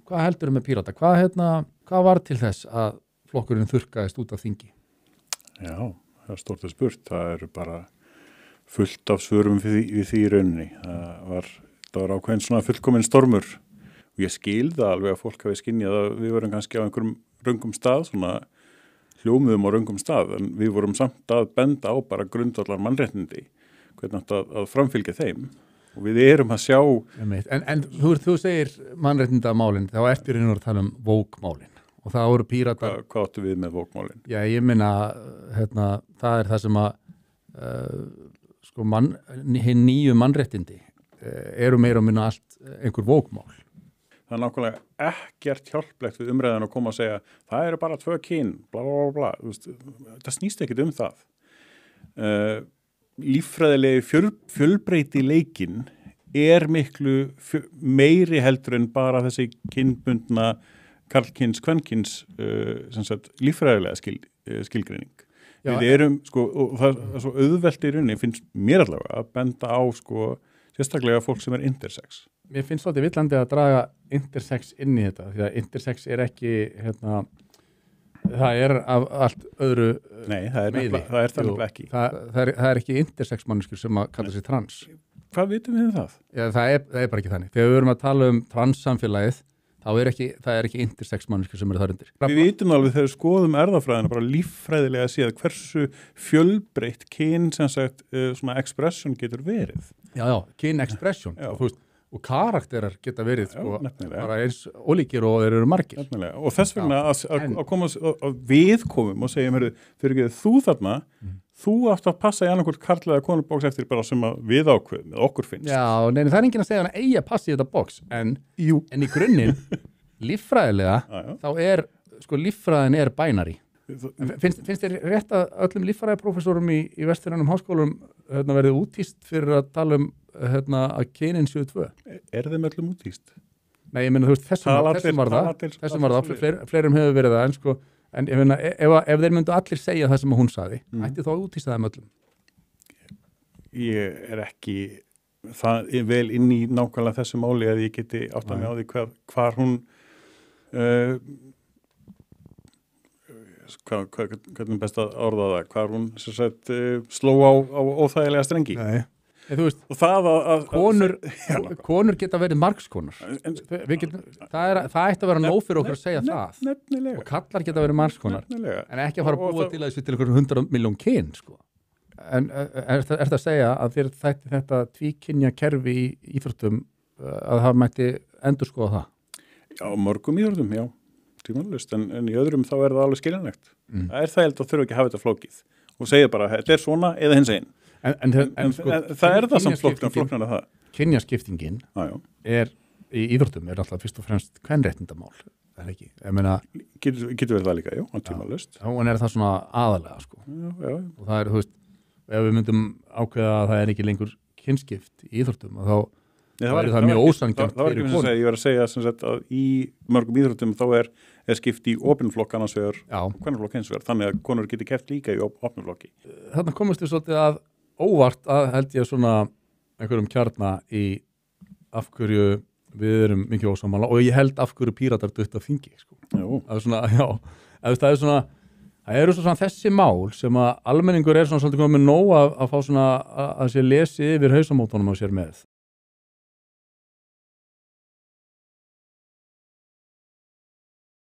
hvað heldur með Pírata? Hvað var til þess að flokkurinn þurrkaðist út af þingi? Já, það er stórt að spurt. Það eru bara fullt af svörum við því í rauninni. Það var ákveðin svona fullkominn stormur og ég skilði alveg að fólk hafi skynjað að við vorum kannski á einhverjum röngum stað, svona hljómuðum á röngum stað, en við vorum samt að benda á bara grundvallar mannréttindi, hvernig að framfylgja þeim. Og við erum að sjá... En þú segir mannréttindamálin, þá ertu reynur að tala woke-málin. Og það voru Píratar... Hvað áttu við með woke-málin? Já, ég minna, það er það sem að hinn nýju mannréttindi eru meira og minna allt einhver woke-mál. Það er nákvæmlega ekkert hjálplegt við umræðan að koma og segja það eru bara 2 kyn, bla bla bla. Það snýst ekkert það. Líffræðilegi fjölbreytileikinn er miklu meiri heldur en bara þessi kynbundna karlkyns, kvenkyns líffræðilega skilgreining. Já, við erum, og það er svo auðvelt í rauninni, finnst mér allavega að benda á, sérstaklega fólk sem er intersex. Mér finnst svolítið villandi að draga intersex inn í þetta, því að intersex er ekki, það er af allt öðru Nei, það er það ekki. Það er ekki intersex manneskjur sem að kalla sig trans. Hvað vitum við það? Já, það er bara ekki þannig. Þegar við verum að tala um transsamfélagið, það er ekki intersex manneskjur sem eru þar undir. Við vitum alveg þegar skoðum erfðafræðina, bara líffræðilega séð hversu fjölbreytt kyn, sem sagt, svona expression getur verið. Já, kyn expression. Og karakterar geta verið bara eins ólíkir og þeir eru margir. Nefnilega. Og þess vegna að koma að við komum og segjum, fyrir ekki þú þarna, þú átt að passa í annarkvort karlæða konubóks eftir bara sem að við ákveðum, með okkur finnst. Já, nei, það er enginn að segja hann eigi að passa í þetta bóks, en í grunninn, líffræðilega, þá er, líffræðin er bænari. Finnst þér rétt að öllum líffræðiprófessorum í vestfirðanum háskólum verið útýst fyrir að tala um að kynin séu 2? Er þeim öllum útýst? Nei, ég meina, þú veist, þessum var það, fleirum hefur verið það, en ég meina, ef þeir myndu allir segja það sem hún sagði, ætti þá að útýsta þeim öllum? Ég er ekki það vel inn í nákvæmlega þessu máli að ég geti átt að mig á því hvar hún hvernig best að orða það, hvar hún sló á óþægilega strengi. Nei. Þú veist, og það að konur geta verið margskonar. Það ætti að vera nóg fyrir okkur að segja það. Nefnilega. Og kallar geta verið margskonar. En ekki að fara að búa til þessu til einhverjum 100 milljón kyn, En er það að segja að fyrir þetta tvíkynja kerfi í íþróttum að það mætti endurskoða það? Já, mörgum íþróttum, já. Tímanlaust, en í öðrum þá er það alveg skiljanlegt. Það er það held að þurfa ekki að hafa þetta flókið og segja bara, þetta er svona eða hins einn. En það er það samt flokknar að það. Kynjaskiptingin er í íþróttum er alltaf fyrst og fremst kvenréttindamál, er ekki? Ég meina, getur verið það líka, já, tímanlaust. Já, en er það svona aðalega, Já. Og það er, þú veist, ef við myndum ákveða að það er ekki lengur kynskipt í íþróttum, og þá það mjög ósanngjarnt fyrir konur. Ég var að segja sem sagt, að í mörgum íþróttum þá er skipt í opinflokk annars vegar, kvennaflokk hins vegar, þannig að konur geti keppt líka í opinflokki. Þarna komist við svolítið að óvart að held ég svona einhverjum kjarna í af hverju við erum mikið ósammála og ég held af hverju Píratar dutt af þingi. Það er svona, það eru svona þessi mál sem að almenningur er svona svolítið komið nóg að fá svona að sé lesið yfir hausamótunum á sér með.